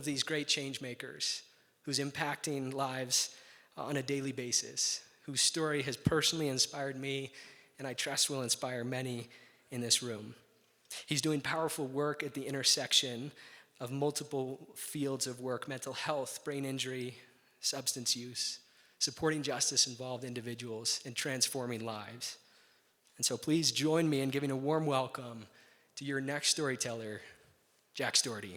of these great change makers who's impacting lives on a daily basis, whose story has personally inspired me and I trust will inspire many in this room. He's doing powerful work at the intersection of multiple fields of work: mental health, brain injury, substance use, supporting justice-involved individuals, and transforming lives. And so please join me in giving a warm welcome to your next storyteller, Jack Storti.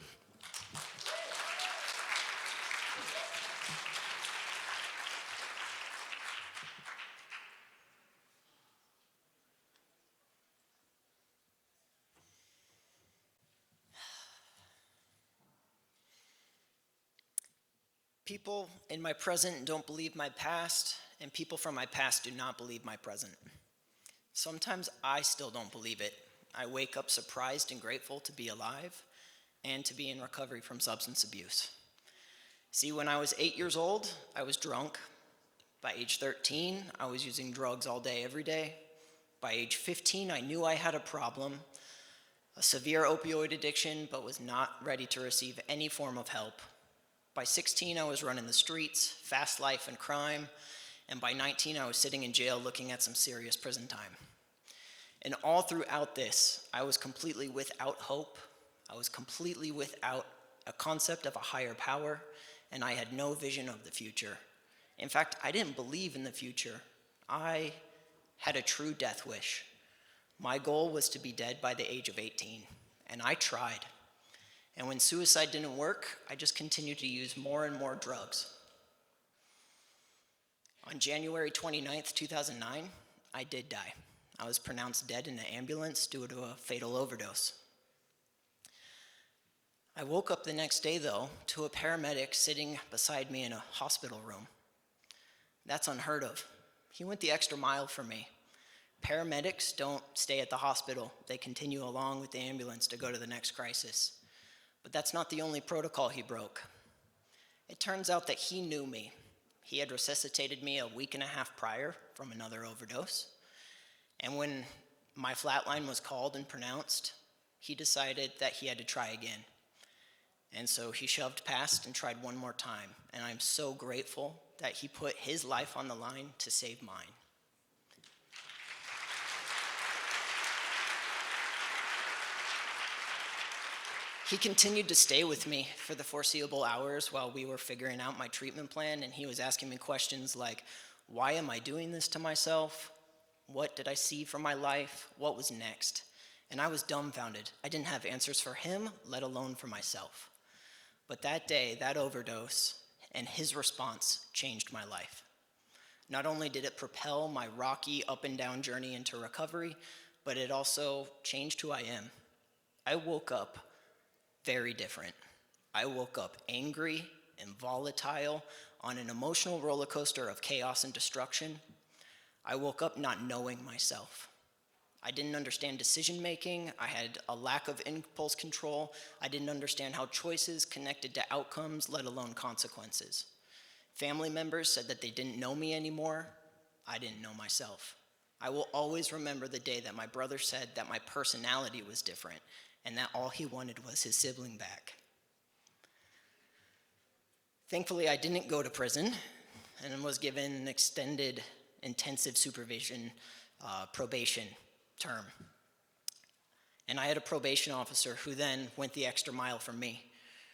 People in my present don't believe my past, and people from my past do not believe my present. Sometimes I still don't believe it. I wake up surprised and grateful to be alive and to be in recovery from substance abuse. See, when I was 8 years old, I was drunk. By age 13, I was using drugs all day, every day. By age 15, I knew I had a problem, a severe opioid addiction, but was not ready to receive any form of help. By 16, I was running the streets, fast life and crime, and by 19, I was sitting in jail looking at some serious prison time. And all throughout this, I was completely without hope. I was completely without a concept of a higher power, and I had no vision of the future. In fact, I didn't believe in the future. I had a true death wish. My goal was to be dead by the age of 18, and I tried. And when suicide didn't work, I just continued to use more and more drugs. On January 29th, 2009, I did die. I was pronounced dead in an ambulance due to a fatal overdose. I woke up the next day, though, to a paramedic sitting beside me in a hospital room. That's unheard of. He went the extra mile for me. Paramedics don't stay at the hospital. They continue along with the ambulance to go to the next crisis. But that's not the only protocol he broke. It turns out that he knew me. He had resuscitated me a week and a half prior from another overdose. And when my flatline was called and pronounced, he decided that he had to try again. And so he shoved past and tried one more time. And I'm so grateful that he put his life on the line to save mine. He continued to stay with me for the foreseeable hours while we were figuring out my treatment plan, and he was asking me questions like, why am I doing this to myself? What did I see from my life? What was next? And I was dumbfounded. I didn't have answers for him, let alone for myself. But that day, that overdose, and his response changed my life. Not only did it propel my rocky up and down journey into recovery, but it also changed who I am. I woke up very different. I woke up angry and volatile on an emotional roller coaster of chaos and destruction. I woke up not knowing myself. I didn't understand decision making. I had a lack of impulse control. I didn't understand how choices connected to outcomes, let alone consequences. Family members said that they didn't know me anymore. I didn't know myself. I will always remember the day that my brother said that my personality was different and that all he wanted was his sibling back. Thankfully, I didn't go to prison and was given an extended intensive supervision probation term. And I had a probation officer who then went the extra mile for me.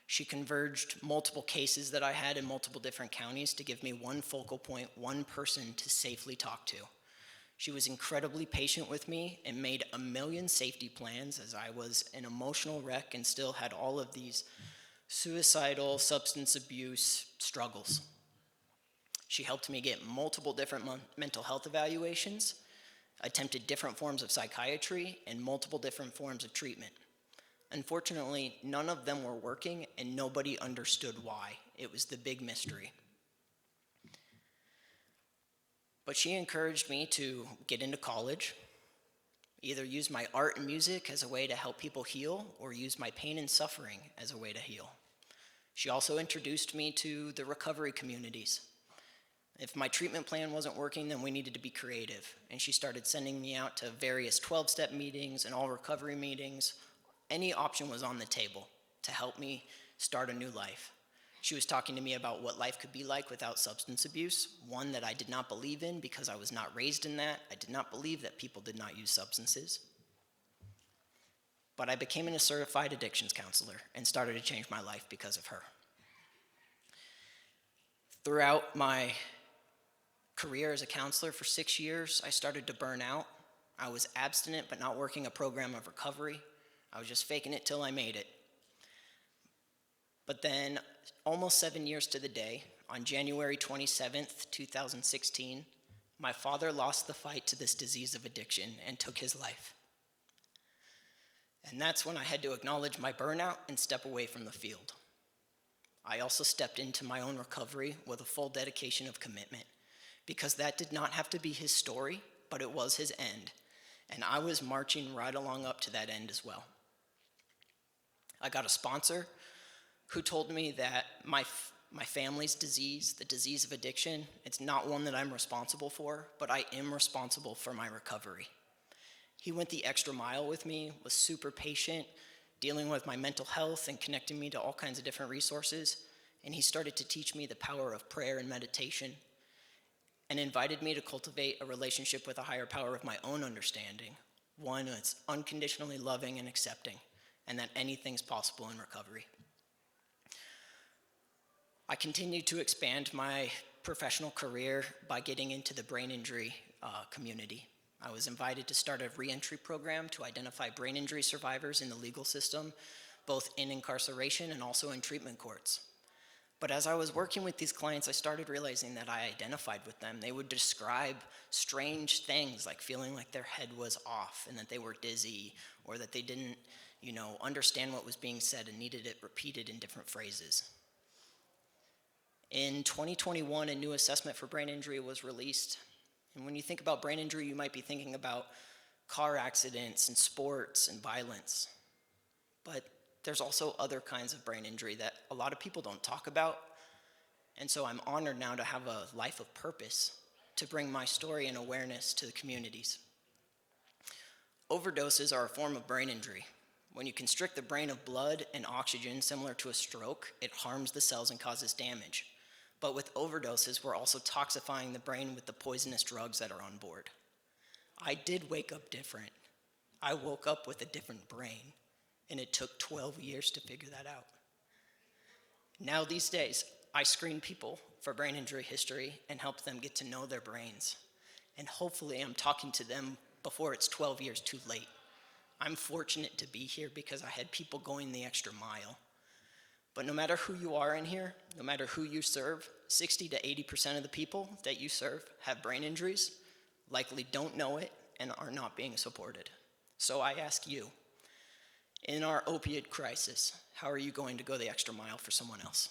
She converged multiple cases that I had in multiple different counties to give me one focal point, one person to safely talk to. She was incredibly patient with me and made a million safety plans as I was an emotional wreck and still had all of these suicidal, substance abuse struggles. She helped me get multiple different mental health evaluations, attempted different forms of psychiatry, and multiple different forms of treatment. Unfortunately, none of them were working and nobody understood why. It was the big mystery. But she encouraged me to get into college, either use my art and music as a way to help people heal or use my pain and suffering as a way to heal. She also introduced me to the recovery communities. If my treatment plan wasn't working, then we needed to be creative. And she started sending me out to various 12-step meetings and all recovery meetings. Any option was on the table to help me start a new life. She was talking to me about what life could be like without substance abuse, one that I did not believe in because I was not raised in that. I did not believe that people did not use substances. But I became a certified addictions counselor and started to change my life because of her. Throughout my career as a counselor for 6 years, I started to burn out. I was abstinent but not working a program of recovery. I was just faking it till I made it. But then, almost 7 years to the day, on January 27th, 2016, my father lost the fight to this disease of addiction and took his life. And that's when I had to acknowledge my burnout and step away from the field. I also stepped into my own recovery with a full dedication of commitment, because that did not have to be his story, but it was his end. And I was marching right along up to that end as well. I got a sponsor who told me that my family's disease, the disease of addiction, it's not one that I'm responsible for, but I am responsible for my recovery. He went the extra mile with me, was super patient, dealing with my mental health and connecting me to all kinds of different resources. And he started to teach me the power of prayer and meditation, and invited me to cultivate a relationship with a higher power of my own understanding, one that's unconditionally loving and accepting, and that anything's possible in recovery. I continued to expand my professional career by getting into the brain injury community. I was invited to start a reentry program to identify brain injury survivors in the legal system, both in incarceration and also in treatment courts. But as I was working with these clients, I started realizing that I identified with them. They would describe strange things like feeling like their head was off and that they were dizzy, or that they didn't, understand what was being said and needed it repeated in different phrases. In 2021, a new assessment for brain injury was released. And when you think about brain injury, you might be thinking about car accidents and sports and violence. But there's also other kinds of brain injury that a lot of people don't talk about. And so I'm honored now to have a life of purpose to bring my story and awareness to the communities. Overdoses are a form of brain injury. When you constrict the brain of blood and oxygen, similar to a stroke, it harms the cells and causes damage. But with overdoses, we're also toxifying the brain with the poisonous drugs that are on board. I did wake up different. I woke up with a different brain, and it took 12 years to figure that out. Now these days, I screen people for brain injury history and help them get to know their brains. And hopefully I'm talking to them before it's 12 years too late. I'm fortunate to be here because I had people going the extra mile. But no matter who you are in here, no matter who you serve, 60 to 80% of the people that you serve have brain injuries, likely don't know it, and are not being supported. So I ask you, in our opioid crisis, how are you going to go the extra mile for someone else?